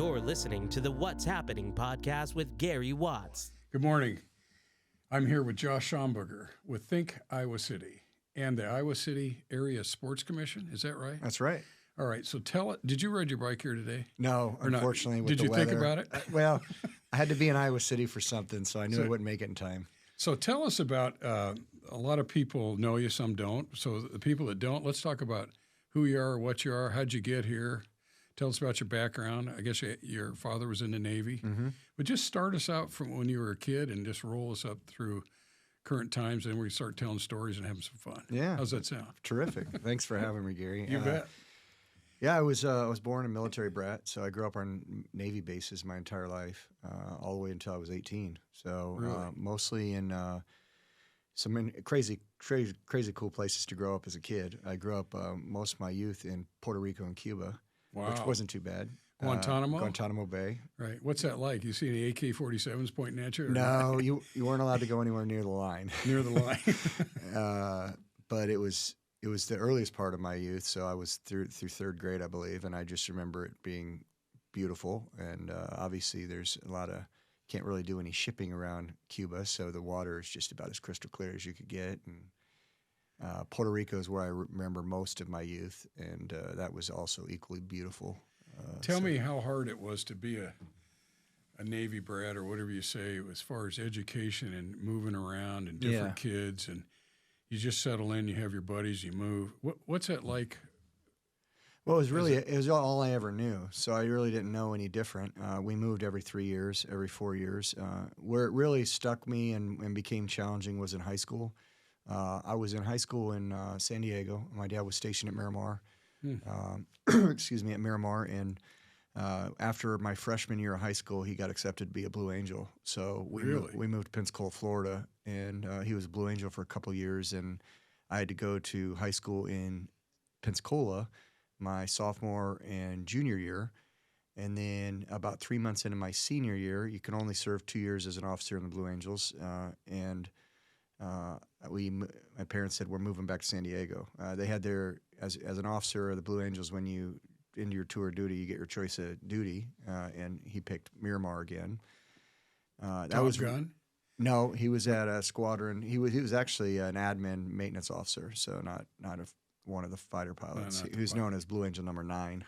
You're listening to the What's Happening podcast with Gary Watts. Good morning. I'm here with Josh Schamberger with Think Iowa City and the Iowa City Area Sports Commission. Is that right? That's right. All right. So did you ride your bike here today? No, Or not? unfortunately, with Did the you weather. think about it? Well, I had to be in Iowa City for something, so I knew I wouldn't make it in time. So tell us about, a lot of people know you, some don't. So the people that don't, let's talk about who you are, what you are, how'd you get here? Tell us about your background. I guess your father was in the Navy. Mm-hmm. But just start us out from when you were a kid and just roll us up through current times, and we start telling stories and having some fun. Yeah. How's that sound? Terrific. Thanks for having me, Gary. You bet. Yeah, I was born a military brat, so I grew up on Navy bases my entire life, all the way until I was 18. So Really? mostly in some crazy cool places to grow up as a kid. I grew up most of my youth in Puerto Rico and Cuba, Wow. which wasn't too bad. Guantanamo? Guantanamo Bay. Right. What's that like? You see any AK-47s pointing at you? Or No, you weren't allowed to go anywhere near the line. Near the line. But it was the earliest part of my youth, so I was through third grade, I believe, and I just remember it being beautiful. And obviously, there's a lot of can't really do any shipping around Cuba, so the water is just about as crystal clear as you could get. And Puerto Rico is where I remember most of my youth, and that was also equally beautiful. Tell me how hard it was to be a Navy brat or whatever you say, as far as education and moving around and different kids, and you just settle in, you have your buddies, you move. What's that like? Well, it was all I ever knew, so I really didn't know any different. We moved every 3 years, every 4 years. Where it really stuck me and became challenging was in high school. I was in high school in San Diego. My dad was stationed at Miramar, at Miramar, and after my freshman year of high school, he got accepted to be a Blue Angel. So we moved to Pensacola, Florida, and he was a Blue Angel for a couple years, and I had to go to high school in Pensacola my sophomore and junior year. And then about 3 months into my senior year, you can only serve 2 years as an officer in the Blue Angels. My parents said, we're moving back to San Diego. They had as an officer of the Blue Angels, when you into your tour of duty, you get your choice of duty. And he picked Miramar again. Top Gun? No, he was at a squadron. He was actually an admin maintenance officer, so not one of the fighter pilots. He was known as Blue Angel number 9.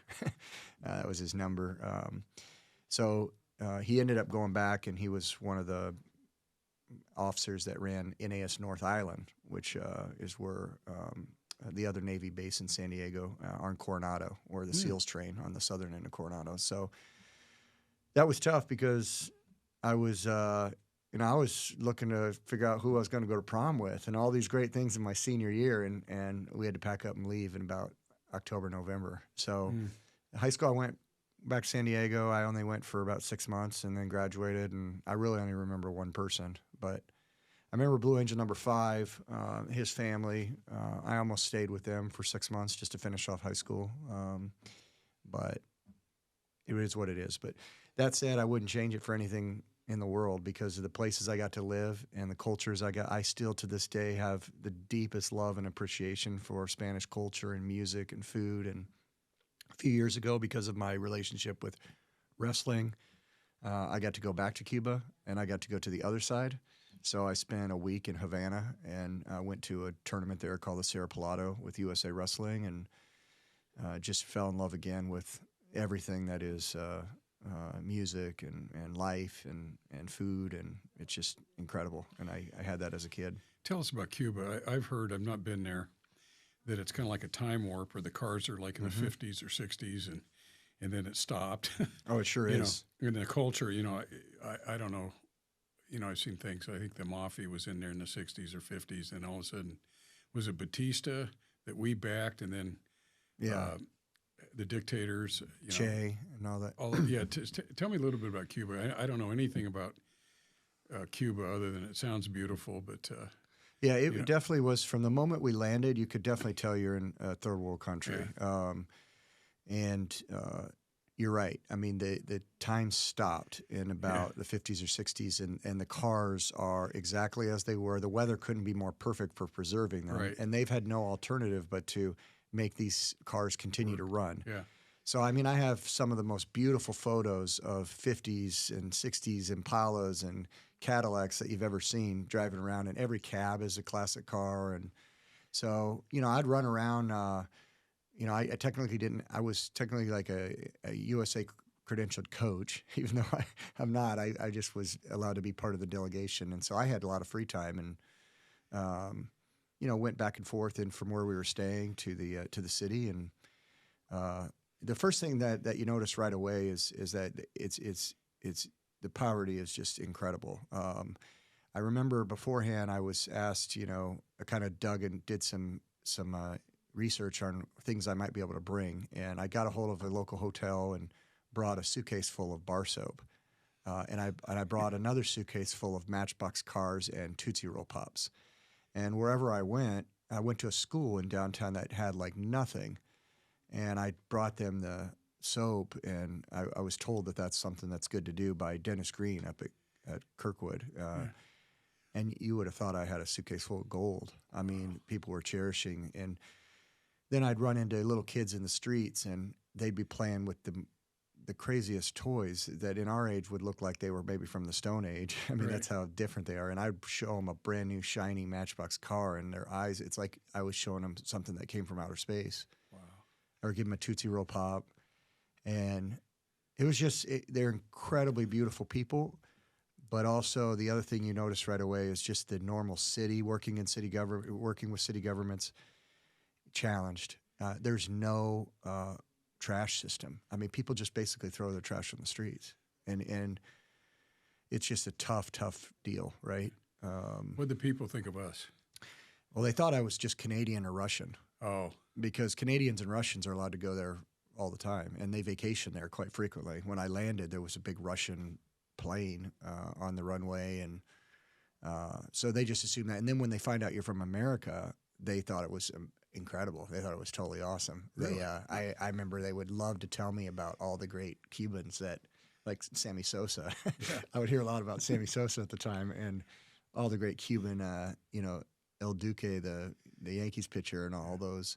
That was his number. So he ended up going back, and he was one of the officers that ran NAS North Island, which is where the other Navy base in San Diego, on Coronado, where the SEALs train on the southern end of Coronado. So that was tough because I was looking to figure out who I was going to go to prom with and all these great things in my senior year, and we had to pack up and leave in about October, November. So high school, I went back to San Diego. I only went for about 6 months and then graduated, and I really only remember one person. But I remember Blue Angel number 5, his family. I almost stayed with them for 6 months just to finish off high school. But it is what it is. But that said, I wouldn't change it for anything in the world because of the places I got to live and the cultures I got. I still to this day have the deepest love and appreciation for Spanish culture and music and food. And a few years ago, because of my relationship with wrestling, I got to go back to Cuba and I got to go to the other side. So I spent a week in Havana and I went to a tournament there called the Cerro Pelado with USA Wrestling, and just fell in love again with everything that is music and life and food, and it's just incredible. And I had that as a kid. Tell us about Cuba. I've heard, I've not been there, that it's kind of like a time warp where the cars are like in the 50s or 60s and then it stopped. Oh, it sure is. And the culture, I don't know. I've seen things. I think the mafia was in there in the 60s or 50s, and all of a sudden, was it Batista that we backed, and then the dictators, Che and all that. Tell me a little bit about Cuba. I don't know anything about Cuba other than it sounds beautiful, but it definitely was. From the moment we landed, you could definitely tell you're in a third world country. Yeah. You're right. I mean, the time stopped in about the 50s or 60s, and the cars are exactly as they were. The weather couldn't be more perfect for preserving them, and they've had no alternative but to make these cars continue to run. Yeah. So, I mean, I have some of the most beautiful photos of 50s and 60s Impalas and Cadillacs that you've ever seen driving around, and every cab is a classic car. And so, I'd run around. I technically didn't. I was technically like a USA credentialed coach, even though I'm not. I just was allowed to be part of the delegation, and so I had a lot of free time, and went back and forth, and from where we were staying to the city. And the first thing that you notice right away is that it's the poverty is just incredible. I remember beforehand I was asked, I kind of dug and did some research on things I might be able to bring, and I got a hold of a local hotel and brought a suitcase full of bar soap, and I brought another suitcase full of Matchbox cars and Tootsie Roll Pops. And wherever I went to a school in downtown that had like nothing, and I brought them the soap, and I was told that that's something that's good to do by Dennis Green up at Kirkwood. And you would have thought I had a suitcase full of gold. I mean, people were cherishing. And then I'd run into little kids in the streets, and they'd be playing with the craziest toys that in our age would look like they were maybe from the Stone Age. I mean, That's how different they are. And I'd show them a brand new shiny Matchbox car, and their eyes, it's like I was showing them something that came from outer space. Wow. Or give them a Tootsie Roll Pop. And it was just, they're incredibly beautiful people. But also the other thing you notice right away is just the normal city, working with city governments, challenged. There's no trash system. I mean, people just basically throw their trash on the streets, and it's just a tough deal, right? What did the people think of us? Well, they thought I was just Canadian or Russian. Oh, because Canadians and Russians are allowed to go there all the time, and they vacation there quite frequently. When I landed, there was a big Russian plane on the runway, and so they just assumed that. And then when they find out you're from America, they thought it was incredible. They thought it was totally awesome. Really? I remember they would love to tell me about all the great Cubans like Sammy Sosa. Yeah. I would hear a lot about Sammy Sosa at the time, and all the great Cuban, El Duque, the Yankees pitcher, and all those.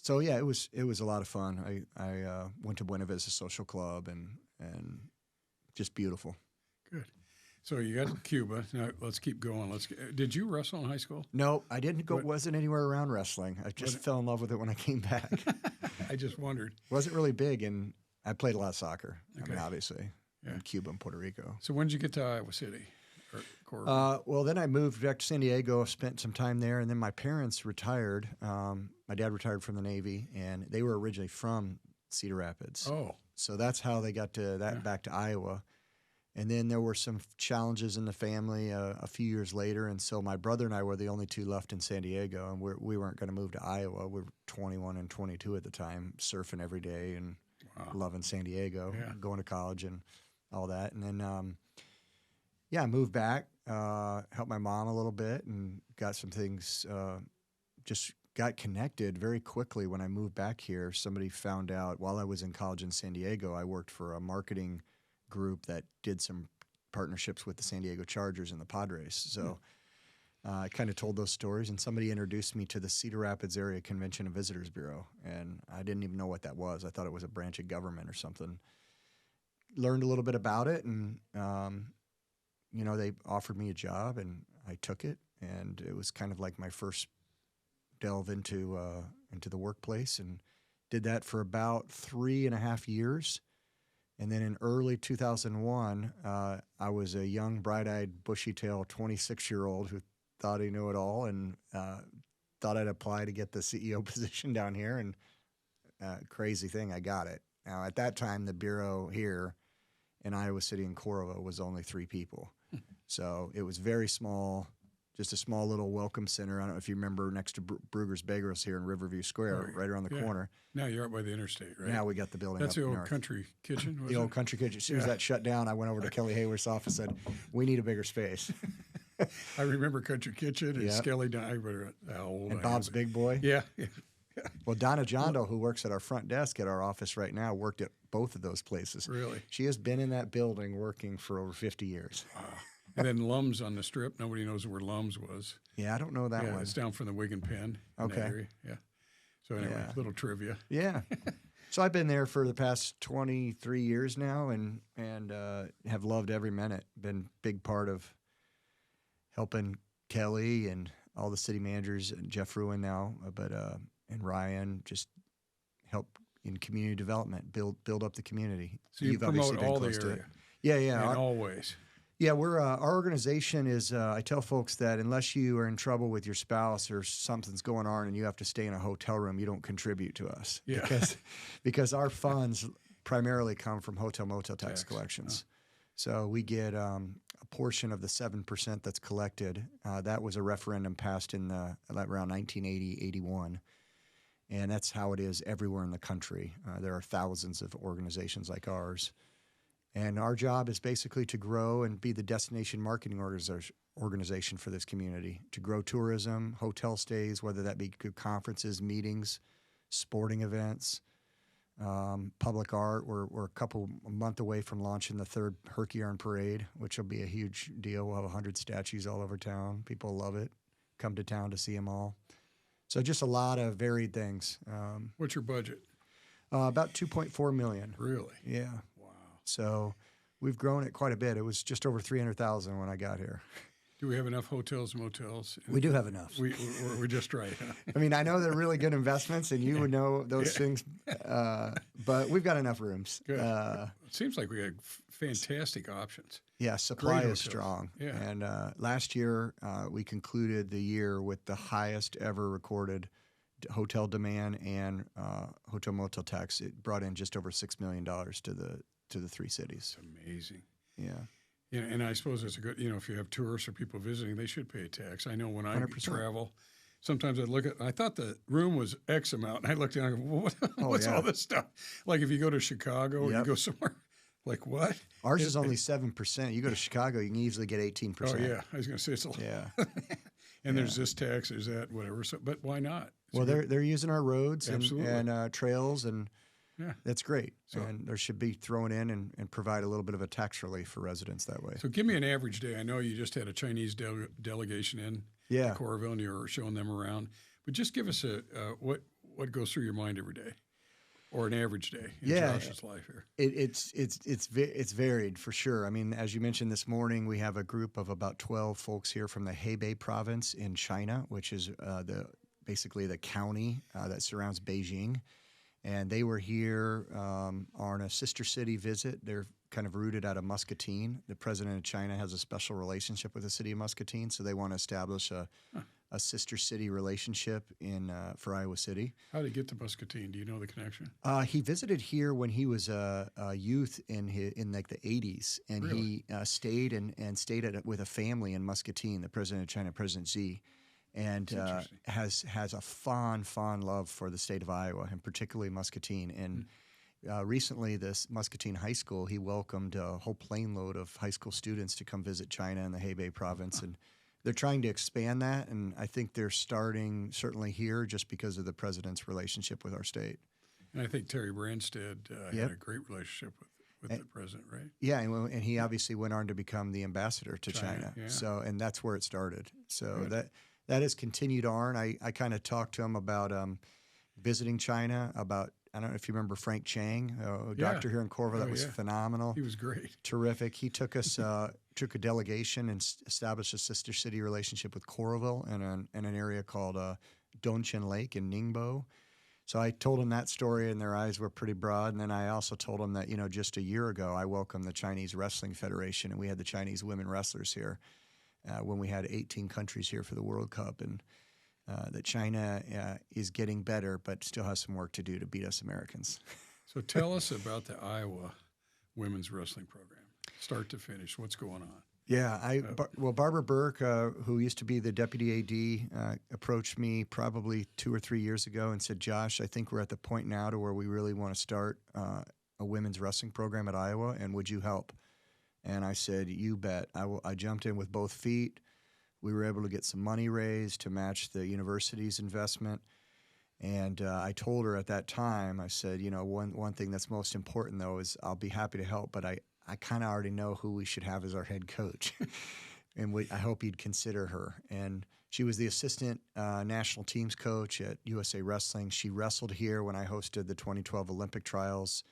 So yeah, it was a lot of fun. I went to Buena Vista Social Club, and just beautiful. Good. So you got Cuba. Now let's keep going. Did you wrestle in high school? No, I didn't go. Wasn't anywhere around wrestling. I just fell in love with it when I came back. I just wondered. Wasn't really big, and I played a lot of soccer. Okay. I mean, obviously, in Cuba and Puerto Rico. So when did you get to Iowa City? Well, then I moved back to San Diego, spent some time there, and then my parents retired. My dad retired from the Navy, and they were originally from Cedar Rapids. Oh. So that's how they got to back to Iowa. And then there were some challenges in the family a few years later, and so my brother and I were the only two left in San Diego, and we weren't going to move to Iowa. We were 21 and 22 at the time, surfing every day and loving San Diego, going to college and all that. And then, I moved back, helped my mom a little bit, and got some things, just got connected very quickly when I moved back here. Somebody found out while I was in college in San Diego, I worked for a marketing group that did some partnerships with the San Diego Chargers and the Padres. So I kind of told those stories, and somebody introduced me to the Cedar Rapids Area Convention and Visitors Bureau, and I didn't even know what that was. I thought it was a branch of government or something. Learned a little bit about it, and they offered me a job, and I took it, and it was kind of like my first delve into the workplace, and did that for about 3.5 years. And then in early 2001, I was a young, bright-eyed, bushy-tailed 26-year-old who thought he knew it all, and thought I'd apply to get the CEO position down here. And crazy thing, I got it. Now, at that time, the bureau here in Iowa City and Corvo was only 3 people. So it was very small, just a small little welcome center. I don't know if you remember, next to Brugger's Bagels here in Riverview Square, right around the corner. Now you're up by the interstate, right? Now we got the building. That's up the old north. Country Kitchen. The old Country Kitchen. As soon as that shut down, I went over to Kelly Hayworth's office and said, "We need a bigger space." I remember Country Kitchen and Skelly. I remember how old. And Bob's Big Boy. Yeah. Well, Donna Jondo, who works at our front desk at our office right now, worked at both of those places. Really? She has been in that building working for over 50 years. Wow. And then Lum's on the Strip. Nobody knows where Lum's was. Yeah, I don't know that one. It's down from the Wig and Pen. Okay. Area. Yeah. So anyway, Yeah. little trivia. Yeah. So I've been there for the past 23 years now, and have loved every minute. Been a big part of helping Kelly and all the city managers, and Jeff Ruin now, and Ryan just help in community development, build up the community. So you You've promote obviously been all the close to it. area Yeah. in all ways. Yeah, we're our organization is. I tell folks that unless you are in trouble with your spouse or something's going on and you have to stay in a hotel room, you don't contribute to us. Yeah. Because our funds primarily come from hotel motel tax collections. So we get a portion of the 7% that's collected. That was a referendum passed in around 1980, 81. And that's how it is everywhere in the country. There are thousands of organizations like ours. And our job is basically to grow and be the destination marketing organization for this community, to grow tourism, hotel stays, whether that be conferences, meetings, sporting events, public art. We're a month away from launching the third Herkiarn Parade, which will be a huge deal. We'll have 100 statues all over town. People love it. Come to town to see them all. So just a lot of varied things. What's your budget? About $2.4 million. Really? Yeah. Wow. So we've grown it quite a bit. It was just over 300,000 when I got here. Do we have enough hotels, motels? We do have enough. We're just right. Huh? I mean, I know they're really good investments, and you would know those things, but we've got enough rooms. Good. It seems like we had fantastic options. Yeah, supply Great is hotels. strong. Yeah. And last year, we concluded the year with the highest ever recorded hotel demand and hotel motel tax. It brought in just over $6 million to the three cities. It's amazing. Yeah. Yeah, and I suppose it's a good, if you have tourists or people visiting, they should pay a tax. I know when I 100%. travel, sometimes I thought the room was X amount, and I looked down and go, what's yeah. all this stuff? Like if you go to Chicago or you go somewhere, like what? Ours is only 7%. You go to Chicago, you can easily get 18%. Oh, yeah. I was going to say it's a lot. Yeah. And there's this tax, there's that, whatever. So, but why not? Well, they're using our roads and trails, and yeah, that's great. So, and there should be thrown in and provide a little bit of a tax relief for residents that way. So give me an average day. I know you just had a Chinese delegation in Coralville, and you were showing them around. But just give us what goes through your mind every day, or an average day in Josh's life here. It's varied for sure. I mean, as you mentioned this morning, we have a group of about 12 folks here from the Hebei province in China, which is basically the county that surrounds Beijing. And they were here on a sister city visit. They're kind of rooted out of Muscatine. The president of China has a special relationship with the city of Muscatine, so they want to establish a sister city relationship for Iowa City. How did he get to Muscatine? Do you know the connection? He visited here when he was a youth in like the 80s, and Really? he stayed with a family in Muscatine. The president of China, President Xi. And has a fond love for the state of Iowa, and particularly Muscatine. And recently, this Muscatine High School, he welcomed a whole plane load of high school students to come visit China in the Hebei province. And they're trying to expand that, and I think they're starting certainly here just because of the president's relationship with our state. And I think Terry Branstad had a great relationship with the president, right? Yeah, and he obviously went on to become the ambassador to China. Yeah. So, and that's where it started. So that has continued on. I kind of talked to him about visiting China, I don't know if you remember Frank Chang, a doctor here in Corvallis. That was phenomenal. He was great. Terrific. He took us, took a delegation and established a sister city relationship with Coralville in an area called Dongchen Lake in Ningbo. So I told him that story, and their eyes were pretty broad. And then I also told him that, just a year ago, I welcomed the Chinese Wrestling Federation, and we had the Chinese women wrestlers here. When we had 18 countries here for the World Cup, and that China is getting better, but still has some work to do to beat us Americans. So tell us about the Iowa women's wrestling program, start to finish. What's going on? Yeah, Barbara Burke, who used to be the deputy AD, approached me probably 2 or 3 years ago and said, "Josh, I think we're at the point now to where we really want to start a women's wrestling program at Iowa, and would you help?" And I said, "You bet." I jumped in with both feet. We were able to get some money raised to match the university's investment. And I told her at that time, I said, one thing that's most important, though, is I'll be happy to help, but I kind of already know who we should have as our head coach and I hope he'd consider her. And she was the assistant national teams coach at USA Wrestling. She wrestled here when I hosted the 2012 Olympic trials,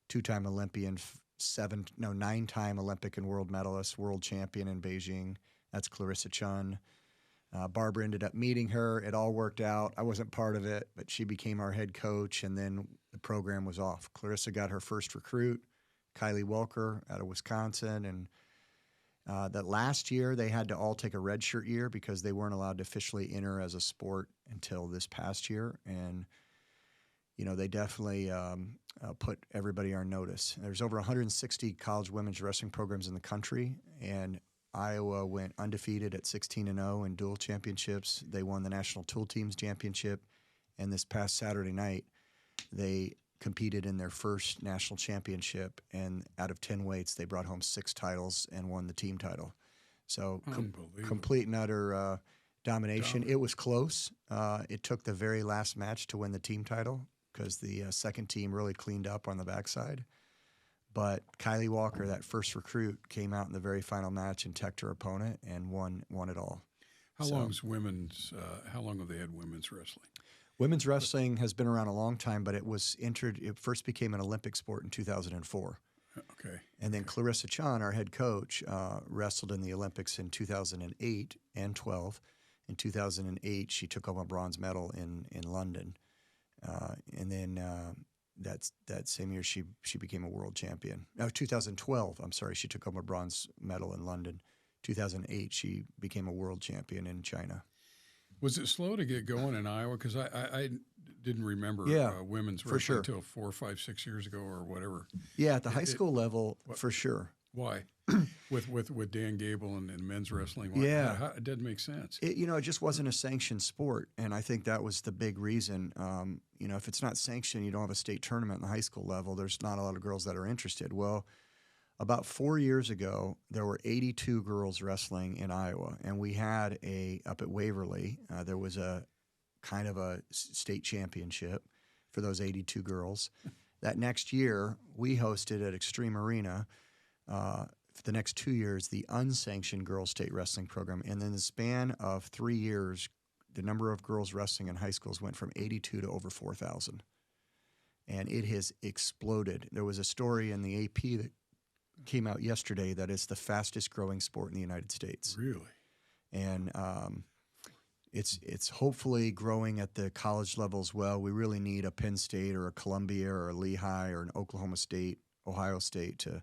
two-time Olympian, 9-time Olympic and world medalist, world champion in Beijing. That's Clarissa Chun. Barbara ended up meeting her. It all worked out. I wasn't part of it, but she became our head coach, and then the program was off. Clarissa got her first recruit, Kylie Welker out of Wisconsin, and that last year they had to all take a redshirt year because they weren't allowed to officially enter as a sport until this past year. And, they definitely put everybody on notice. There's over 160 college women's wrestling programs in the country, and Iowa went undefeated at 16-0 in dual championships. They won the National Tool Teams Championship, and this past Saturday night, they competed in their first national championship, and out of 10 weights, they brought home 6 titles and won the team title. So complete and utter domination. It was close. It took the very last match to win the team title because the second team really cleaned up on the backside. But Kylie Walker, that first recruit, came out in the very final match and teched her opponent and won it all. How long have they had women's wrestling? Women's wrestling has been around a long time, but it first became an Olympic sport in 2004. Okay. And then Clarissa Chun, our head coach, wrestled in the Olympics in 2008 and 12. In 2008, she took home a bronze medal in London. And then that same year, she became a world champion. No, 2012, I'm sorry, she took home a bronze medal in London. 2008, she became a world champion in China. Was it slow to get going in Iowa? Because I didn't remember women's wrestling until 4, 5, 6 years ago or whatever. Yeah, at the high school level, for sure. Why? with Dan Gable and men's wrestling? It doesn't make sense. It just wasn't a sanctioned sport, and I think that was the big reason. If it's not sanctioned, you don't have a state tournament in the high school level, there's not a lot of girls that are interested. Well, about 4 years ago, there were 82 girls wrestling in Iowa, and we had up at Waverly, there was a kind of a state championship for those 82 girls. That next year, we hosted at Extreme Arena, for the next 2 years, the unsanctioned girls state wrestling program. And in the span of 3 years, the number of girls wrestling in high schools went from 82 to over 4,000. And it has exploded. There was a story in the AP that came out yesterday that it's the fastest growing sport in the United States. Really? And it's hopefully growing at the college level as well. We really need a Penn State or a Columbia or a Lehigh or an Oklahoma State, Ohio State to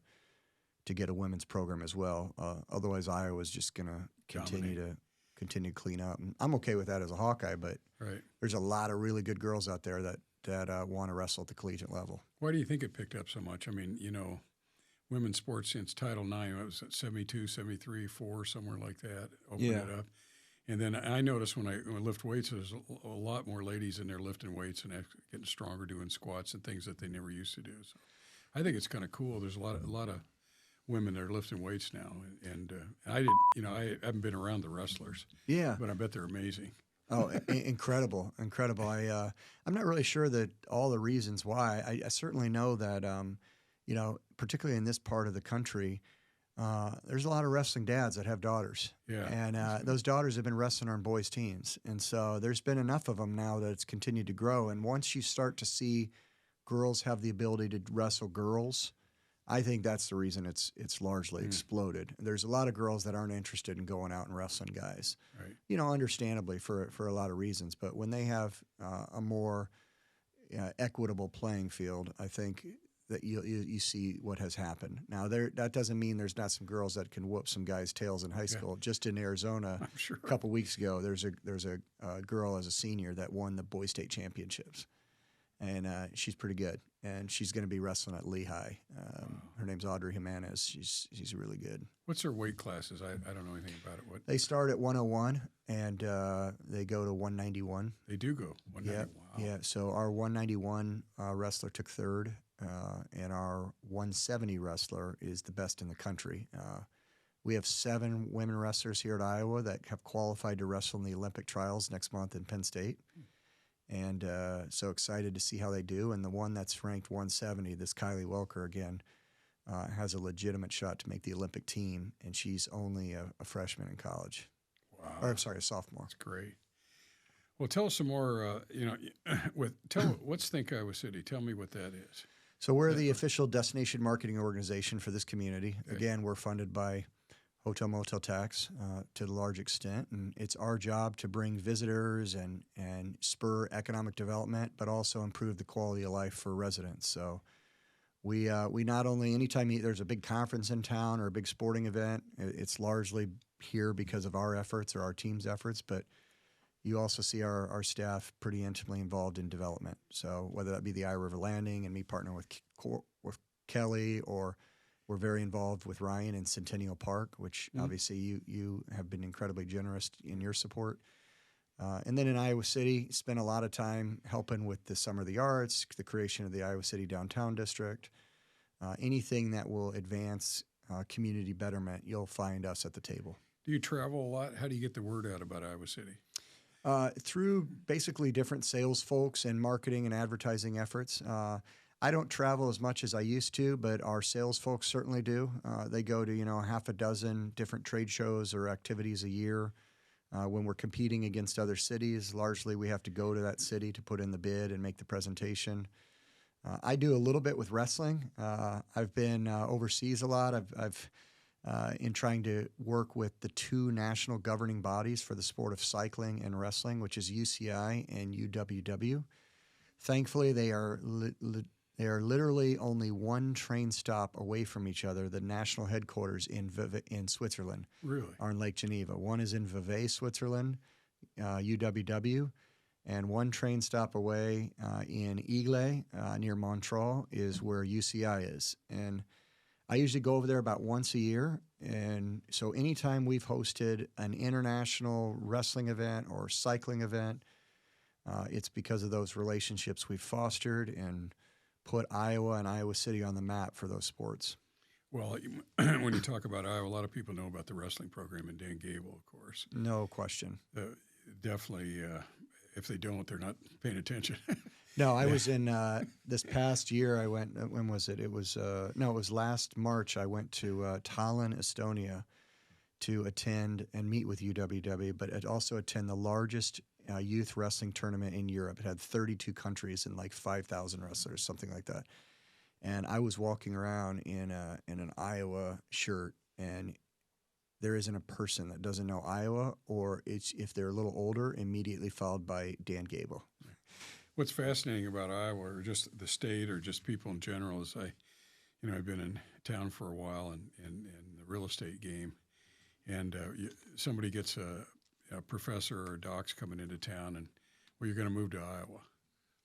get a women's program as well. Otherwise, Iowa's just going to continue to clean up. And I'm okay with that as a Hawkeye, but there's a lot of really good girls out there that want to wrestle at the collegiate level. Why do you think it picked up so much? I mean, women's sports since Title IX, it was at 72, 73, 4, somewhere like that, opened it up. And then I noticed when I lift weights, there's a lot more ladies in there lifting weights and getting stronger, doing squats and things that they never used to do. So I think it's kind of cool. There's a lot of women that are lifting weights now, and I haven't been around the wrestlers. Yeah, but I bet they're amazing. Oh, incredible! I'm not really sure that all the reasons why. I certainly know that particularly in this part of the country, there's a lot of wrestling dads that have daughters. Yeah, and those daughters have been wrestling on boys' teams, and so there's been enough of them now that it's continued to grow. And once you start to see girls have the ability to wrestle girls, I think that's the reason it's largely exploded. There's a lot of girls that aren't interested in going out and wrestling guys, right? Understandably for a lot of reasons. But when they have a more equitable playing field, I think that you see what has happened. Now, that doesn't mean there's not some girls that can whoop some guys' tails in high school. Just in Arizona, a couple weeks ago, there's a girl as a senior that won the boys' state championships. And she's pretty good, and she's going to be wrestling at Lehigh. Her name's Audrey Jimenez. She's really good. What's her weight classes? I don't know anything about it. They start at 101, and they go to 191. They do go 191. Yeah, wow. Yeah. So our 191 wrestler took third, and our 170 wrestler is the best in the country. We have 7 women wrestlers here at Iowa that have qualified to wrestle in the Olympic trials next month in Penn State. And so excited to see how they do. And the one that's ranked 170, this Kylie Welker again, has a legitimate shot to make the Olympic team, and she's only a freshman in college. Wow. Or I'm sorry, a sophomore. That's great. Well, tell us some more. What's Think Iowa City? Tell me what that is. So we're the official destination marketing organization for this community. Okay. Again, we're funded by hotel motel tax to a large extent, and it's our job to bring visitors and spur economic development, but also improve the quality of life for residents. So we not only, anytime there's a big conference in town or a big sporting event, it's largely here because of our efforts or our team's efforts, but you also see our staff pretty intimately involved in development. So whether that be the Iowa River Landing and me partnering with Kelly, or we're very involved with Ryan in Centennial Park, which obviously you have been incredibly generous in your support. And then in Iowa City, spent a lot of time helping with the Summer of the Arts, the creation of the Iowa City Downtown District. Anything that will advance community betterment, you'll find us at the table. Do you travel a lot? How do you get the word out about Iowa City? Through basically different sales folks and marketing and advertising efforts. I don't travel as much as I used to, but our sales folks certainly do. They go to, half a dozen different trade shows or activities a year. When we're competing against other cities, largely we have to go to that city to put in the bid and make the presentation. I do a little bit with wrestling. I've been overseas a lot. I've in trying to work with the two national governing bodies for the sport of cycling and wrestling, which is UCI and UWW. Thankfully, they are literally only one train stop away from each other. The national headquarters in Switzerland are in Lake Geneva. One is in Vevey, Switzerland, UWW, and one train stop away in Aigle near Montreal is where UCI is. And I usually go over there about once a year, and so anytime we've hosted an international wrestling event or cycling event, it's because of those relationships we've fostered and put Iowa and Iowa City on the map for those sports. Well, when you talk about Iowa, a lot of people know about the wrestling program in Dan Gable, of course. No question. Definitely, if they don't, they're not paying attention. No, I was in this past year. I went. When was it? It was it was last March. I went to Tallinn, Estonia, to attend and meet with UWW, but also attend the largest youth wrestling tournament in Europe. It had 32 countries and like 5,000 wrestlers, something like that. And I was walking around in an Iowa shirt, and there isn't a person that doesn't know Iowa, or if they're a little older, immediately followed by Dan Gable. What's fascinating about Iowa, or just the state, or just people in general, is I've been in town for a while in the real estate game, and somebody gets a professor or a doc's coming into town, and you're going to move to Iowa.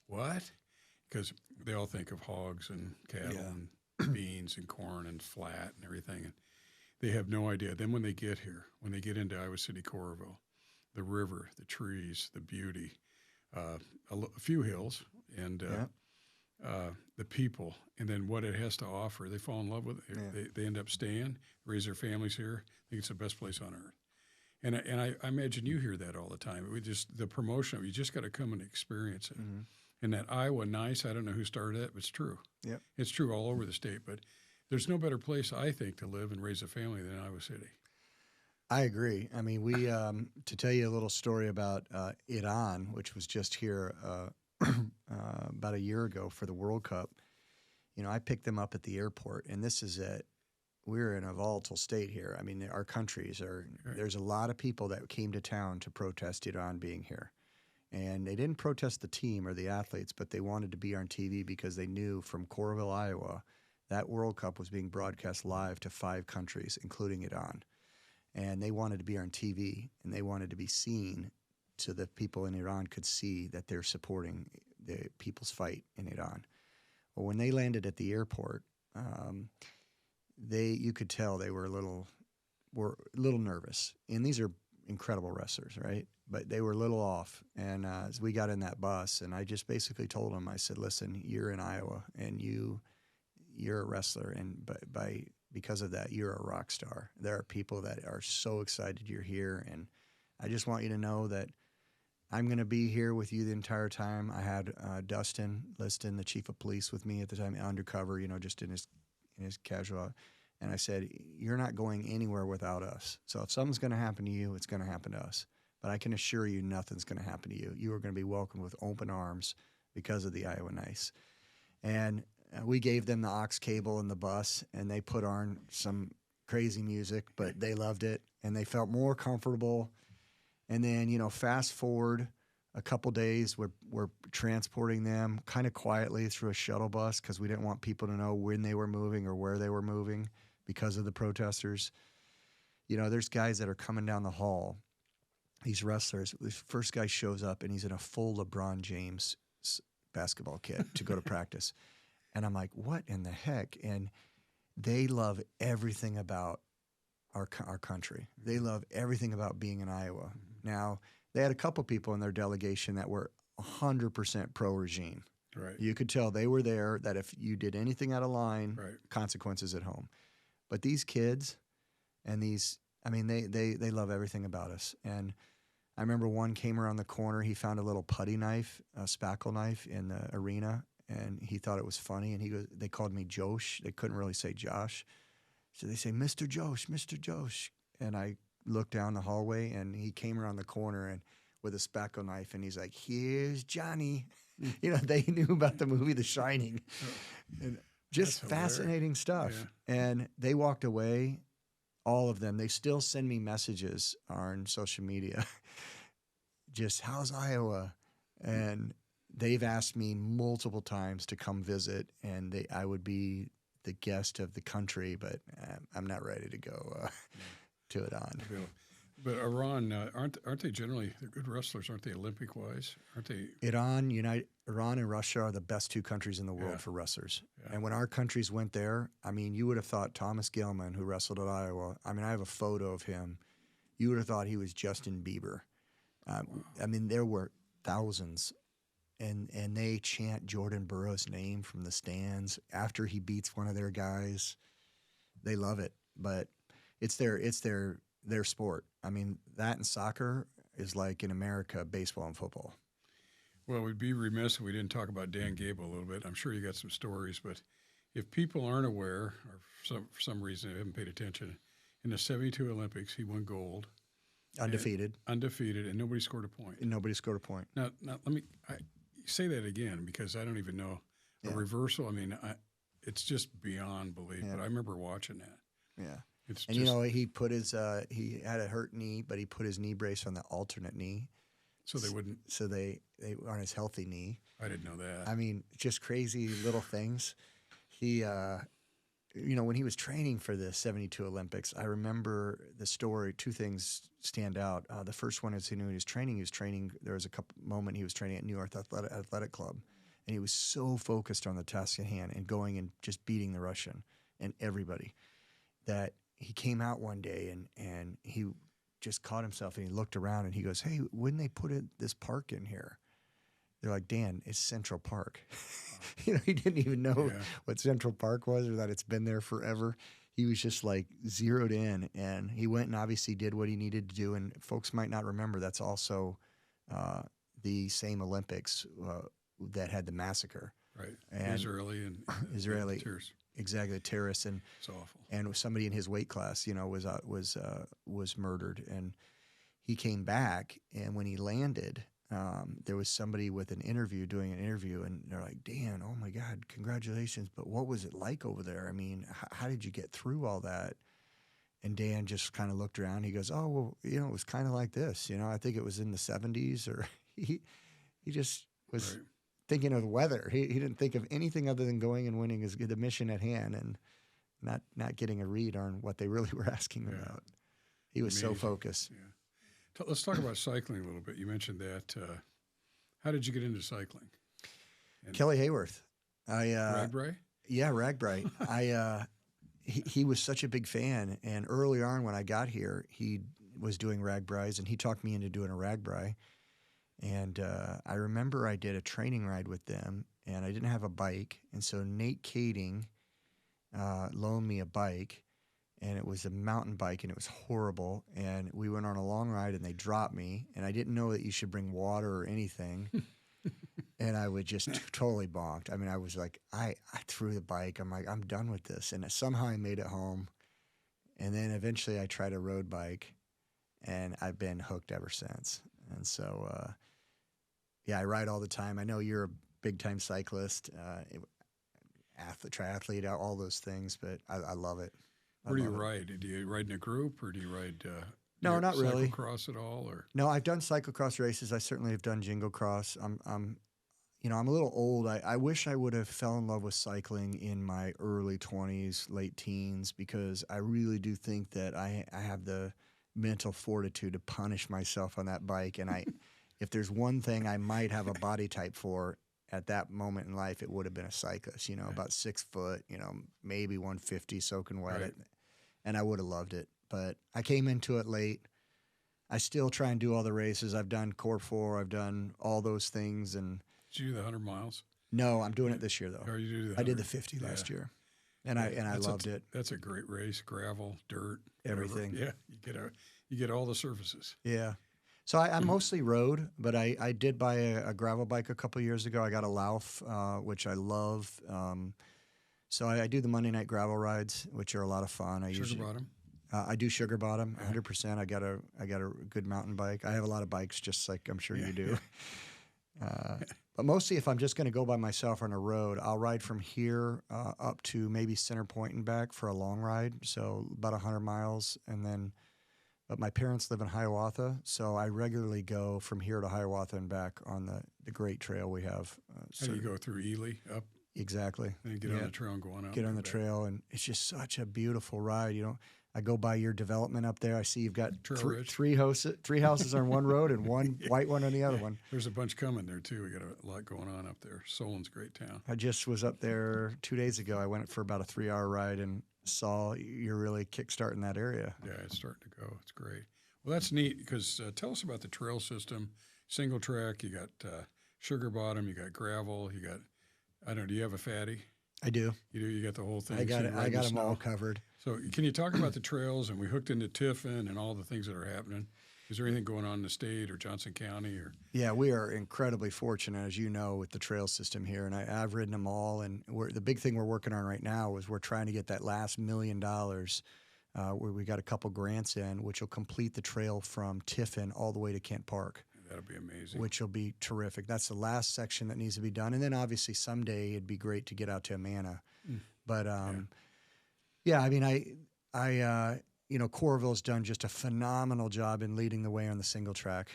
What? Because they all think of hogs and cattle and beans and corn and flat and everything, and they have no idea. Then when they get here, when they get into Iowa City, Coralville, the river, the trees, the beauty, a few hills, and the people, and then what it has to offer, they fall in love with it. Yeah. They end up staying, raise their families here. I think it's the best place on earth. And I imagine you hear that all the time. The promotion, you just got to come and experience it. Mm-hmm. And that Iowa nice, I don't know who started that, but it's true. Yep. It's true all over the state. But there's no better place, I think, to live and raise a family than Iowa City. I agree. I mean, we to tell you a little story about Iran, which was just here about a year ago for the World Cup. I picked them up at the airport, and we're in a volatile state here. I mean, our countries are. There's a lot of people that came to town to protest Iran being here, and they didn't protest the team or the athletes, but they wanted to be on TV because they knew from Coralville, Iowa, that World Cup was being broadcast live to 5 countries, including Iran. And they wanted to be on TV, and they wanted to be seen so that people in Iran could see that they're supporting the people's fight in Iran. Well, when they landed at the airport, you could tell they were a little nervous. And these are incredible wrestlers, right? But they were a little off. And as we got in that bus, and I just basically told them, I said, listen, you're in Iowa, and you're a wrestler, and because of that, you're a rock star. There are people that are so excited you're here, and I just want you to know that I'm going to be here with you the entire time. I had Dustin Liston, the chief of police, with me at the time, undercover, just in his in his casual. And I said, you're not going anywhere without us. So if something's going to happen to you, it's going to happen to us. But I can assure you nothing's going to happen to you. You are going to be welcomed with open arms because of the Iowa Nice. And we gave them the aux cable and the bus, and they put on some crazy music, but they loved it, and they felt more comfortable. And then, fast forward a couple days, we're transporting them kind of quietly through a shuttle bus because we didn't want people to know when they were moving or where they were moving because of the protesters. There's guys that are coming down the hall, these wrestlers. The first guy shows up, and he's in a full LeBron James basketball kit to go to practice. And I'm like, what in the heck? And they love everything about our country. They love everything about being in Iowa. Now, they had a couple people in their delegation that were 100% pro-regime. Right. You could tell they were there, that if you did anything out of line, Right. consequences at home. But these kids and they love everything about us. And I remember one came around the corner. He found a little putty knife, a spackle knife in the arena, and he thought it was funny. And they called me Josh. They couldn't really say Josh. So they say, Mr. Josh, Mr. Josh. And I looked down the hallway, and he came around the corner and with a spackle knife, and he's like, here's Johnny. They knew about the movie The Shining. And just fascinating stuff. Yeah. And they walked away, all of them. They still send me messages on social media. Just, how's Iowa? And they've asked me multiple times to come visit, and I would be the guest of the country, but I'm not ready to go to it on. But Iran, aren't they generally, they're good wrestlers, aren't they, Olympic-wise? Aren't they? Iran and Russia are the best two countries in the world for wrestlers. Yeah. And when our countries went there, you would have thought Thomas Gilman, who wrestled at Iowa, I have a photo of him. You would have thought he was Justin Bieber. Wow. There were thousands, and they chant Jordan Burroughs' name from the stands after he beats one of their guys. They love it, but it's their sport. That and soccer is like in America, baseball and football. Well, we'd be remiss if we didn't talk about Dan Gable a little bit. I'm sure you got some stories, but if people aren't aware, or for some reason they haven't paid attention, in the 72 Olympics, he won gold. Undefeated, and nobody scored a point. Now, let me say that again, because I don't even know a reversal. It's just beyond belief. Yeah. But I remember watching that. Yeah, he put his he had a hurt knee, but he put his knee brace on the alternate knee, so they wouldn't. So they on his healthy knee. I didn't know that. Just crazy little things. He. When he was training for the 72 Olympics, I remember the story. Two things stand out. The first one is when he was training. There was a moment he was training at New York Athletic Club, and he was so focused on the task at hand and going and just beating the Russian and everybody that he came out one day and he just caught himself, and he looked around and he goes, "Hey, wouldn't they put this park in here?" They're like, "Dan, it's Central Park." He didn't even know what Central Park was or that it's been there forever. He was just like zeroed in, and he went and obviously did what he needed to do. And folks might not remember that's also the same Olympics that had the massacre. Right. And Israeli. Terrorists. Exactly, terrorists, and it's awful. And somebody in his weight class, was murdered, and he came back, and when he landed, there was somebody with doing an interview, and they're like, "Dan, oh my God, congratulations! But what was it like over there? How did you get through all that?" And Dan just kind of looked around. He goes, "Oh, well, it was kind of like this. I think it was in the 70s," or he just was thinking of the weather. He didn't think of anything other than going and winning the mission at hand, and not getting a read on what they really were asking about. He was so focused. Yeah. Let's talk about cycling a little bit. You mentioned that. How did you get into cycling? Kelly Hayworth. Ragbray? Yeah, Ragbray. He was such a big fan, and early on when I got here, he was doing Ragbrays, and he talked me into doing a Ragbray. And I remember I did a training ride with them, and I didn't have a bike, and so Nate Kading loaned me a bike. And it was a mountain bike, and it was horrible. And we went on a long ride, and they dropped me. And I didn't know that you should bring water or anything. and I would just totally bonked. I mean, I was like, I threw the bike. I'm like, I'm done with this. And somehow I made it home. And then eventually I tried a road bike, and I've been hooked ever since. And so, yeah, I ride all the time. I know you're a big time cyclist, athlete, triathlete, all those things, but I love it. Where do you ride? Do you ride in a group, or do you ride? No, not really. Cyclocross at all, or no? I've done cyclocross races. I certainly have done jingle cross. I'm I'm a little old. I wish I would have fell in love with cycling in my early 20s, late teens, because I really do think that I have the mental fortitude to punish myself on that bike. And if there's one thing I might have a body type for at that moment in life, it would have been a cyclist, right. About 6 foot, maybe 150 soaking wet. Right. And I would have loved it. But I came into it late. I still try and do all the races. I've done Corp 4. I've done all those things. And did you do the 100 miles? no, I'm doing it this year, though. Or you do the 100? I did the 50 last year. And I loved it. That's a great race. Gravel, dirt, everything. Whatever. Yeah, you get all the surfaces. Yeah. So I mostly rode, but I did buy a gravel bike a couple years ago. I got a Lauf, which I love. So I do the Monday night gravel rides, which are a lot of fun. Sugar Bottom? I do Sugar Bottom, 100%. I got a good mountain bike. I have a lot of bikes, just like I'm sure you do. But mostly if I'm just going to go by myself on a road, I'll ride from here up to maybe Center Point and back for a long ride, so about 100 miles. But my parents live in Hiawatha, so I regularly go from here to Hiawatha and back on the great trail we have. How do you go through Ely up? Exactly. And you get on the trail and go on out. Get on the trail, and it's just such a beautiful ride. I go by your development up there. I see you've got three houses on one road and one white one on the other one. There's a bunch coming there, too. We got a lot going on up there. Solon's a great town. I just was up there 2 days ago. I went for about a 3-hour ride and saw you're really kickstarting that area. Yeah, it's starting to go. It's great. Well, that's neat because tell us about the trail system. Single track, you got Sugar Bottom, you got gravel, you got, I don't know, do you have a fatty? I do. You do? You got the whole thing? I got it. I got them all covered. So can you talk about the trails? And we hooked into Tiffin and all the things that are happening. Is there anything going on in the state or Johnson County? Or Yeah, we are incredibly fortunate, as you know, with the trail system here. And I've ridden them all. And the big thing we're working on right now is we're trying to get that last $1 million where we got a couple grants in, which will complete the trail from Tiffin all the way to Kent Park. That'll be amazing. Which will be terrific. That's the last section that needs to be done. And then obviously someday it'd be great to get out to Amana. But I mean, Coralville's done just a phenomenal job in leading the way on the single track.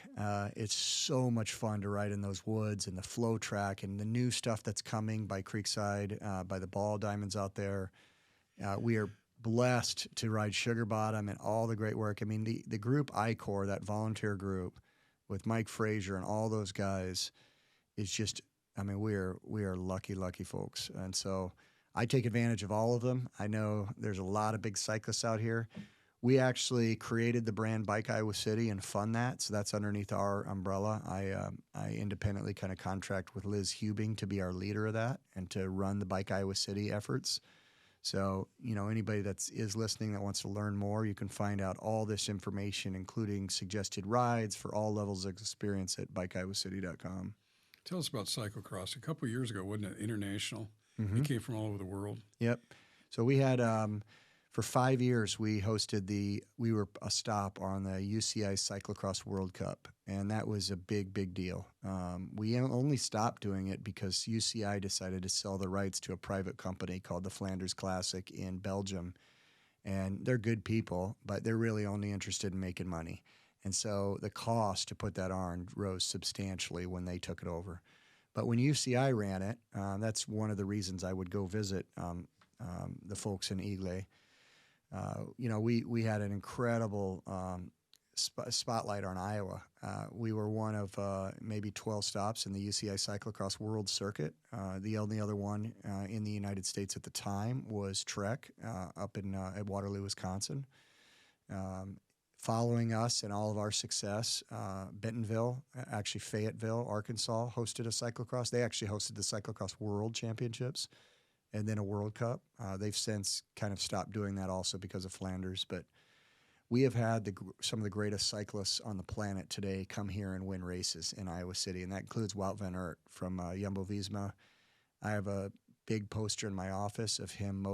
It's so much fun to ride in those woods and the flow track and the new stuff that's coming by Creekside, by the Ball Diamonds out there. We are blessed to ride Sugar Bottom and all the great work. I mean, the group I-Core, that volunteer group with Mike Frazier and all those guys is just, I mean, we are lucky folks. And so I take advantage of all of them. I know there's a lot of big cyclists out here. We actually created the brand Bike Iowa City and fund that. So that's underneath our umbrella. I independently kind of contract with Liz Hubing to be our leader of that and to run the Bike Iowa City efforts. So, anybody that is listening that wants to learn more, you can find out all this information, including suggested rides for all levels of experience at bikeiowacity.com. Tell us about cyclocross. A couple of years ago, wasn't it international? Mm-hmm. It came from all over the world. Yep. So we had, for 5 years, we were a stop on the UCI Cyclocross World Cup, and that was a big, big deal. We only stopped doing it because UCI decided to sell the rights to a private company called the Flanders Classic in Belgium, and they're good people, but they're really only interested in making money. And so the cost to put that on rose substantially when they took it over. But when UCI ran it, that's one of the reasons I would go visit the folks in Eagle. We had an incredible spotlight on Iowa. We were one of maybe 12 stops in the UCI Cyclocross World Circuit. The only other one in the United States at the time was Trek up in at Waterloo, Wisconsin. Following us and all of our success, Bentonville, actually Fayetteville, Arkansas, hosted a cyclocross. They actually hosted the Cyclocross World Championships and then a World Cup. They've since kind of stopped doing that also because of Flanders. But we have had some of the greatest cyclists on the planet today come here and win races in Iowa City, and that includes Wout van Aert from Jumbo-Visma. I have a big poster in my office of him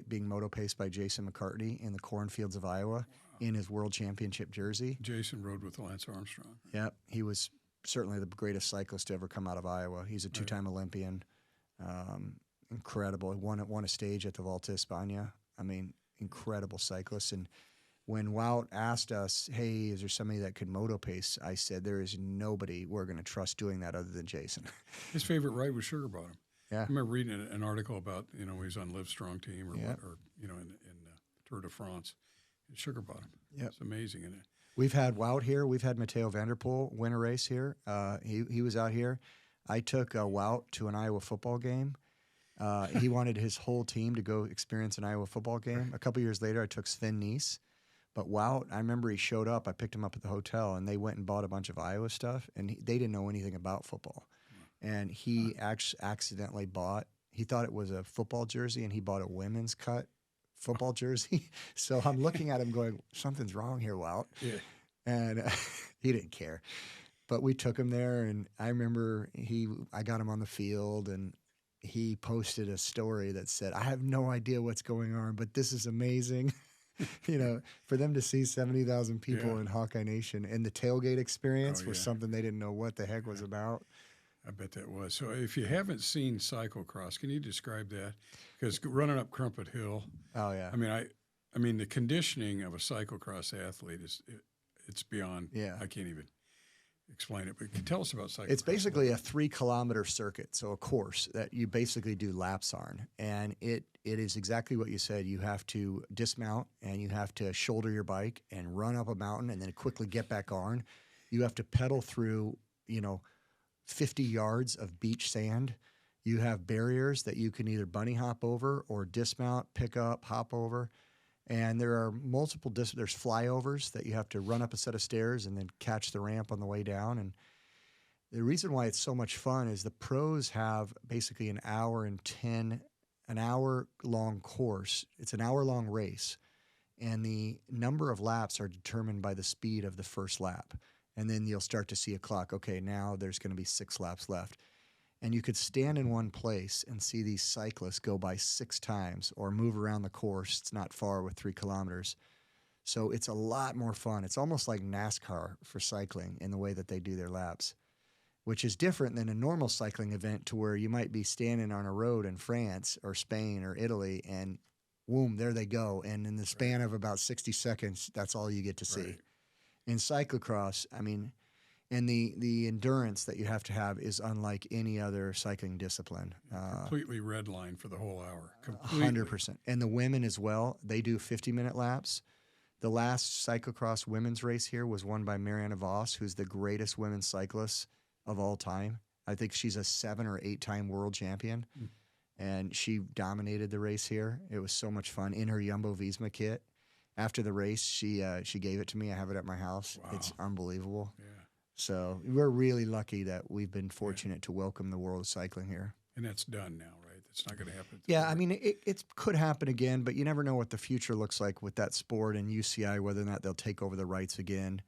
being moto-paced by Jason McCartney in the cornfields of Iowa in his World Championship jersey. Jason rode with Lance Armstrong. Yep, he was certainly the greatest cyclist to ever come out of Iowa. He's a two-time Olympian. Incredible. He won a stage at the Volta a España. I mean, incredible cyclist. And when Wout asked us, hey, is there somebody that could moto pace? I said, there is nobody we're going to trust doing that other than Jason. His favorite ride was Sugar Bottom. Yeah. I remember reading an article about, he was on Live Strong team or in Tour de France. Sugar Bottom. Yep. It's amazing, isn't it? We've had Wout here. We've had Matteo van der Poel win a race here. He was out here. I took Wout to an Iowa football game. He wanted his whole team to go experience an Iowa football game. A couple years later, I took Sven Nys. But Wout, I remember he showed up. I picked him up at the hotel, and they went and bought a bunch of Iowa stuff, and they didn't know anything about football. And he accidentally bought – he thought it was a football jersey, and he bought a women's cut football jersey. So I'm looking at him going, something's wrong here, Wout. Yeah. And he didn't care. But we took him there, and I remember I got him on the field, and he posted a story that said, I have no idea what's going on, but this is amazing. For them to see 70,000 people in Hawkeye Nation, and the tailgate experience was something they didn't know what the heck was about. I bet that was. So if you haven't seen cyclocross, can you describe that? Because running up Crumpet Hill. Oh, yeah. I mean, the conditioning of a cyclocross athlete it's beyond. Yeah. I can't even explain it. But tell us about cyclocross. It's basically a 3-kilometer circuit, so a course that you basically do laps on, and it is exactly what you said. You have to dismount, and you have to shoulder your bike and run up a mountain, and then quickly get back on. You have to pedal through, 50 yards of beach sand. You have barriers that you can either bunny hop over or dismount, pick up, hop over. And there are multiple there's flyovers that you have to run up a set of stairs and then catch the ramp on the way down. And the reason why it's so much fun is the pros have basically an hour-long course. It's an hour-long race. And the number of laps are determined by the speed of the first lap. And then you'll start to see a clock. Okay, now there's going to be 6 laps left. And you could stand in one place and see these cyclists go by 6 times or move around the course. It's not far with 3 kilometers. So it's a lot more fun. It's almost like NASCAR for cycling in the way that they do their laps, which is different than a normal cycling event to where you might be standing on a road in France or Spain or Italy and boom, there they go. And in the span of about 60 seconds, that's all you get to see. Right. In cyclocross, and the endurance that you have to have is unlike any other cycling discipline. Completely red line for the whole hour. 100%. And the women as well, they do 50-minute laps. The last cyclocross women's race here was won by Marianne Vos, who's the greatest women's cyclist of all time. I think she's a 7 or 8-time world champion. And she dominated the race here. It was so much fun in her Jumbo-Visma kit. After the race, she gave it to me. I have it at my house. Wow. It's unbelievable. Yeah. So we're really lucky that we've been fortunate to welcome the world of cycling here. And that's done now, right? It's not going to happen. Yeah, it could happen again, but you never know what the future looks like with that sport and UCI, whether or not they'll take over the rights again.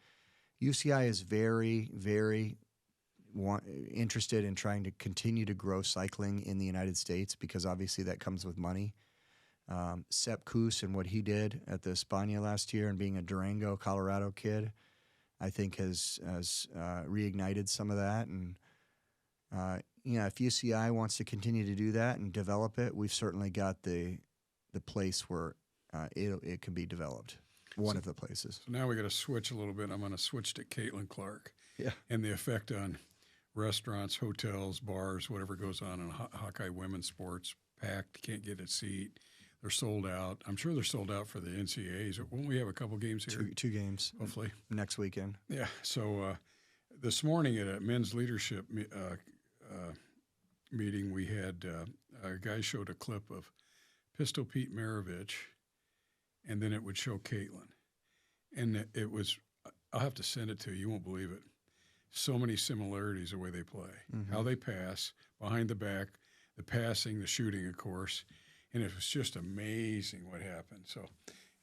UCI is very, very interested in trying to continue to grow cycling in the United States because obviously that comes with money. Sepp Kuss and what he did at the España last year and being a Durango, Colorado kid, I think has reignited some of that. And, if UCI wants to continue to do that and develop it, we've certainly got the place where it can be developed, one of the places. So now we got to switch a little bit. I'm going to switch to Caitlin Clark and the effect on restaurants, hotels, bars, whatever goes on in Hawkeye women's sports, packed, can't get a seat. They're sold out. I'm sure they're sold out for the NCAAs. Won't we have a couple games here? Two games. Hopefully. Next weekend. Yeah. So this morning at a men's leadership meeting, we had a guy showed a clip of Pistol Pete Maravich, and then it would show Caitlin. And it was, I'll have to send it to you. You won't believe it. So many similarities the way they play, how they pass, behind the back, the passing, the shooting, of course. And it was just amazing what happened. So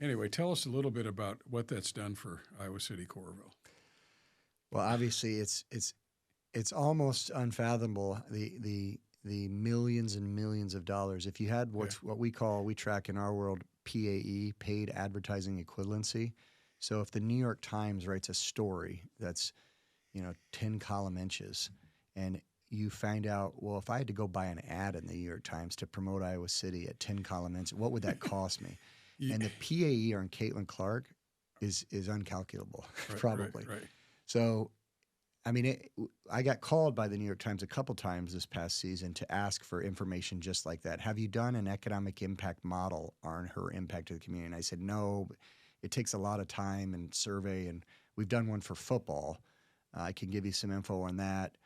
Anyway, tell us a little bit about what that's done for Iowa City Coralville. Well, obviously, it's almost unfathomable the millions and millions of dollars. If you had what we track in our world PAE, paid advertising equivalency. So if the New York Times writes a story that's 10 column inches, and you find out, well, if I had to go buy an ad in the New York Times to promote Iowa City at 10 column inches, what would that cost me? Yeah. And the PAE on Caitlin Clark is uncalculable, probably. Right. So, I mean, I got called by the New York Times a couple times this past season to ask for information just like that. Have you done an economic impact model on her impact to the community? And I said, no, it takes a lot of time and survey, and we've done one for football. I can give you some info on that.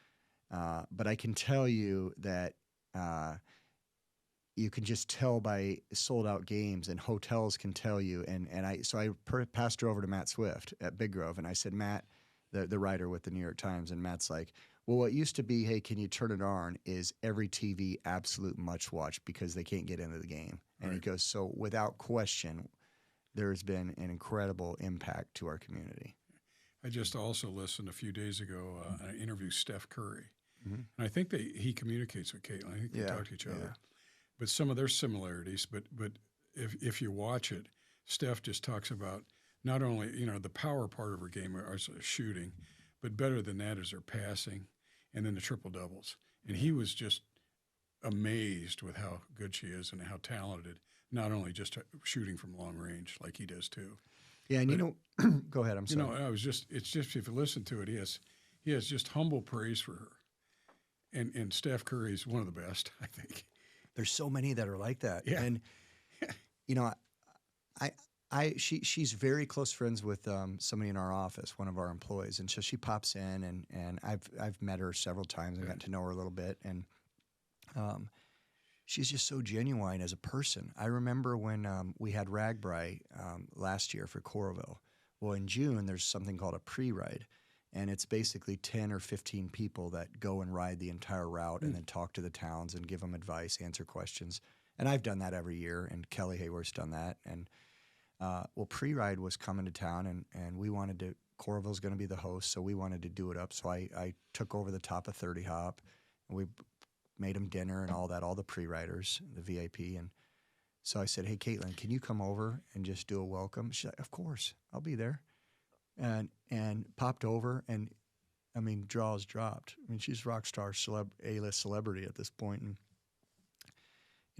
But I can tell you that you can just tell by sold-out games, and hotels can tell you. So I passed her over to Matt Swift at Big Grove, and I said, Matt, the writer with the New York Times, and Matt's like, well, what used to be, hey, can you turn it on, is every TV absolute much watch because they can't get into the game. And he goes, so without question, there's been an incredible impact to our community. I just also listened a few days ago, I interviewed Steph Curry. And I think he communicates with Caitlin. I think they talk to each other. But some of their similarities, but if you watch it, Steph just talks about not only, the power part of her game, or shooting, but better than that is her passing and then the triple doubles. And he was just amazed with how good she is and how talented, not only just shooting from long range like he does too. Yeah, and go ahead, I'm sorry. It's just if you listen to it, he has just humble praise for her. And Steph Curry is one of the best, I think. There's so many that are like that. Yeah. And, she's very close friends with somebody in our office, one of our employees. And so she pops in, and I've met her several times and gotten to know her a little bit. And she's just so genuine as a person. I remember when we had Ragbri last year for Coralville. Well, in June, there's something called a pre-ride. And it's basically 10 or 15 people that go and ride the entire route and then talk to the towns and give them advice, answer questions. And I've done that every year, and Kelly Hayworth's done that. And, pre-ride was coming to town, and we wanted to – Coralville's going to be the host, so we wanted to do it up. So I took over the top of 30 Hop, and we made them dinner and all that, all the pre-riders, the VIP. And so I said, hey, Caitlin, can you come over and just do a welcome? She's like, of course, I'll be there. And popped over, and I mean, jaws dropped. I mean, she's rock star, A-list celebrity at this point.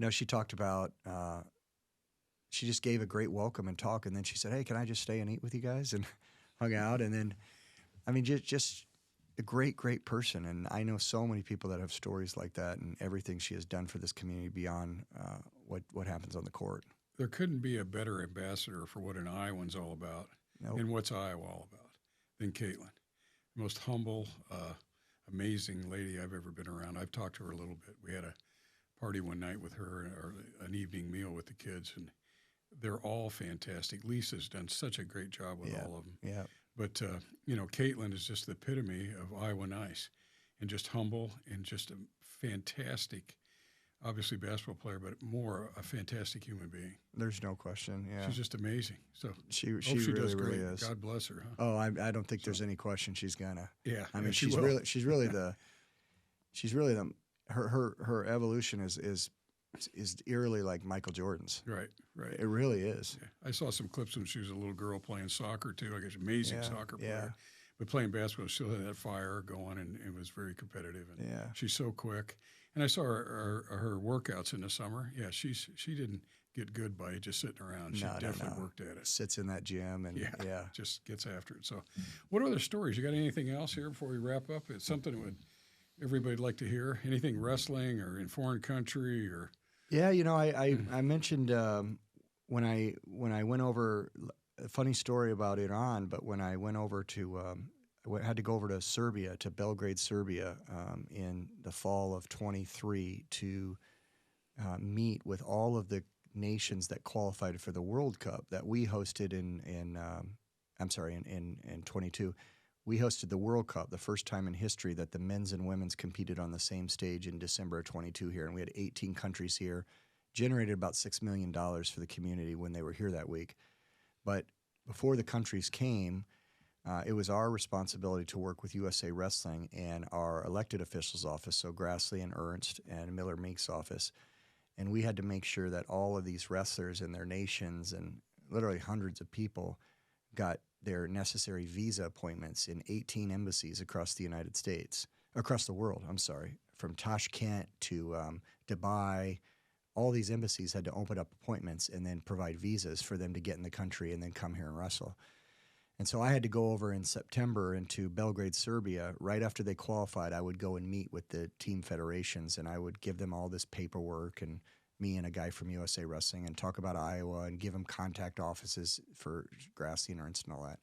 And she talked about she just gave a great welcome and talk, and then she said, "Hey, can I just stay and eat with you guys?" And hung out. And then, I mean, just a great person. And I know so many people that have stories like that, and everything she has done for this community beyond what happens on the court. There couldn't be a better ambassador for what an Iowan's all about. Nope. And what's Iowa all about than Caitlin? The most humble, amazing lady I've ever been around. I've talked to her a little bit. We had a party one night with her, or an evening meal with the kids, and they're all fantastic. Lisa's done such a great job with all of them. Yeah. But, Caitlin is just the epitome of Iowa nice, and just humble, and just a fantastic, obviously basketball player, but more a fantastic human being. There's no question. Yeah, she's just amazing. So she really does great. Really is. God bless her. Huh? Oh, I don't think there's any question she's gonna. Yeah, I mean, she's really the her evolution is eerily like Michael Jordan's. Right. It really is. Yeah. I saw some clips when she was a little girl playing soccer too. I guess amazing soccer player. Yeah. But playing basketball, she still had that fire going, and it was very competitive. And she's so quick. And I saw her workouts in the summer. Yeah, she didn't get good by just sitting around. She definitely worked at it. Sits in that gym and just gets after it. So, what other stories? You got anything else here before we wrap up? It's something that everybody'd like to hear. Anything wrestling or in foreign country or? Yeah, I mentioned when I went over, a funny story about Iran, but when I went over to I had to go over to Serbia, to Belgrade, Serbia, in the fall of 23 to meet with all of the nations that qualified for the World Cup that we hosted in 22. We hosted the World Cup, the first time in history that the men's and women's competed on the same stage in December of 22 here, and we had 18 countries here, generated about $6 million for the community when they were here that week. But before the countries came, it was our responsibility to work with USA Wrestling and our elected officials' office, so Grassley and Ernst and Miller Meek's office. And we had to make sure that all of these wrestlers and their nations and literally hundreds of people got their necessary visa appointments in 18 embassies across the United States, across the world, I'm sorry, from Tashkent to Dubai. All these embassies had to open up appointments and then provide visas for them to get in the country and then come here and wrestle. And so I had to go over in September into Belgrade, Serbia. Right after they qualified, I would go and meet with the team federations, and I would give them all this paperwork, and me and a guy from USA Wrestling, and talk about Iowa and give them contact offices for Grassley and Ernst and all that.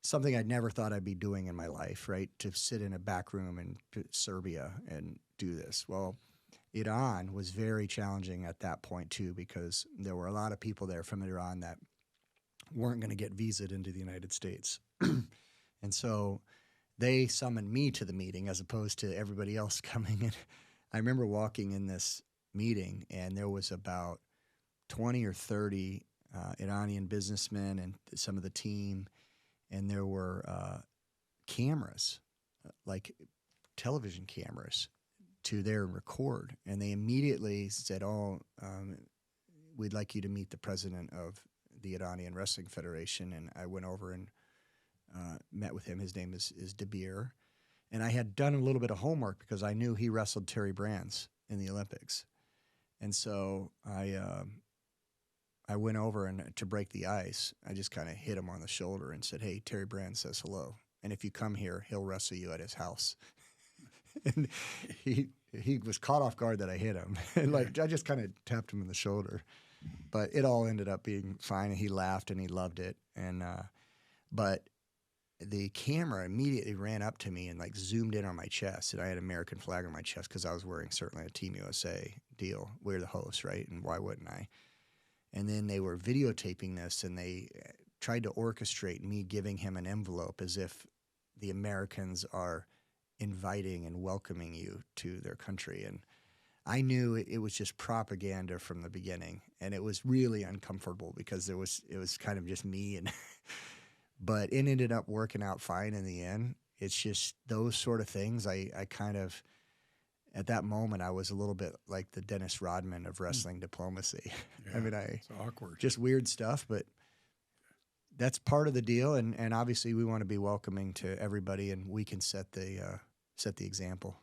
Something I'd never thought I'd be doing in my life, right? To sit in a back room in Serbia and do this. Well, Iran was very challenging at that point too, because there were a lot of people there from Iran that weren't going to get visaed into the United States. And so they summoned me to the meeting as opposed to everybody else coming in. I remember walking in this meeting, and there was about 20 or 30 Iranian businessmen and some of the team, and there were cameras, like television cameras, to there and record. And they immediately said, we'd like you to meet the president of the Iranian Wrestling Federation. And I went over and met with him. His name is Dabir. And I had done a little bit of homework because I knew he wrestled Terry Brands in the Olympics. And so I went over, and to break the ice, I just kind of hit him on the shoulder and said, "Hey, Terry Brands says hello. And if you come here, he'll wrestle you at his house." And he was caught off guard that I hit him. And I just kind of tapped him in the shoulder. But it all ended up being fine, and he laughed and he loved it. And but the camera immediately ran up to me and zoomed in on my chest, and I had an American flag on my chest because I was wearing certainly a Team USA deal. We're the hosts, right? And why wouldn't I? And then they were videotaping this, and they tried to orchestrate me giving him an envelope as if the Americans are inviting and welcoming you to their country. And I knew it was just propaganda from the beginning, and it was really uncomfortable because it was kind of just me. And but it ended up working out fine in the end. It's just those sort of things. I kind of, at that moment, I was a little bit like the Dennis Rodman of wrestling diplomacy. Yeah, I mean, it's awkward. Just weird stuff, but that's part of the deal. And obviously, we want to be welcoming to everybody, and we can set the example.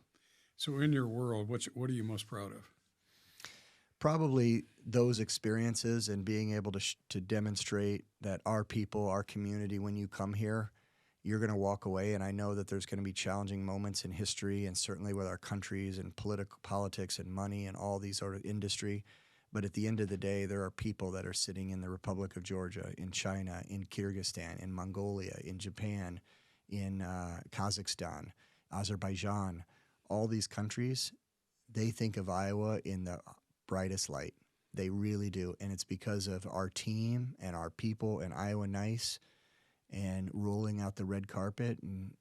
So, in your world, what are you most proud of? Probably those experiences and being able to demonstrate that our people, our community, when you come here, you're going to walk away. And I know that there's going to be challenging moments in history, and certainly with our countries and politics and money and all these sort of industry. But at the end of the day, there are people that are sitting in the Republic of Georgia, in China, in Kyrgyzstan, in Mongolia, in Japan, in Kazakhstan, Azerbaijan. All these countries, they think of Iowa in the brightest light. They really do. And it's because of our team and our people and Iowa Nice and rolling out the red carpet. And,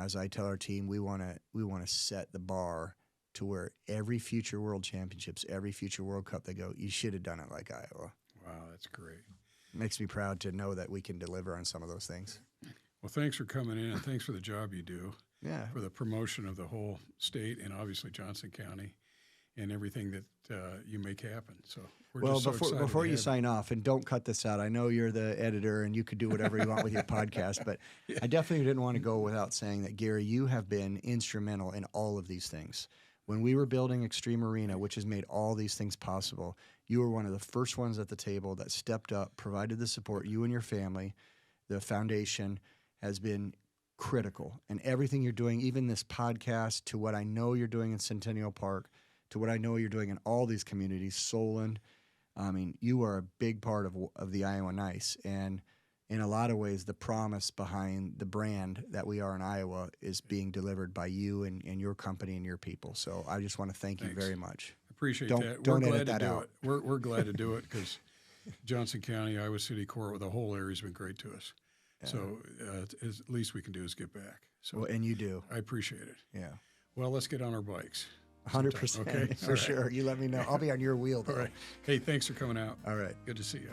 as I tell our team, we want to set the bar to where every future World Championships, every future World Cup, they go, you should have done it like Iowa. Wow, that's great. It makes me proud to know that we can deliver on some of those things. Well, thanks for coming in, and thanks for the job you do. Yeah. For the promotion of the whole state and obviously Johnson County and everything that you make happen. So we're just so excited before to you have sign off, and don't cut this out, I know you're the editor and you could do whatever you want with your podcast, but Yeah. I definitely didn't want to go without saying that, Gary, you have been instrumental in all of these things. When we were building Extreme Arena, which has made all these things possible, you were one of the first ones at the table that stepped up, provided the support. You and your family, the foundation, has been critical. And everything you're doing, even this podcast, to what I know you're doing in Centennial Park, to what I know you're doing in all these communities, Solon, I mean, you are a big part of the Iowa Nice. And in a lot of ways, the promise behind the brand that we are in Iowa is being delivered by you and your company and your people. So I just want to thank you very much. Appreciate that. Don't We're glad edit to that do out. it. We're glad to do it because Johnson County, Iowa City Court, the whole area has been great to us. Yeah. So at least we can do is get back. So well, and you do. I appreciate it. Yeah. Well, let's get on our bikes. 100%. Okay. For sure. You let me know. I'll be on your wheel, though. All right. Hey, thanks for coming out. All right. Good to see you.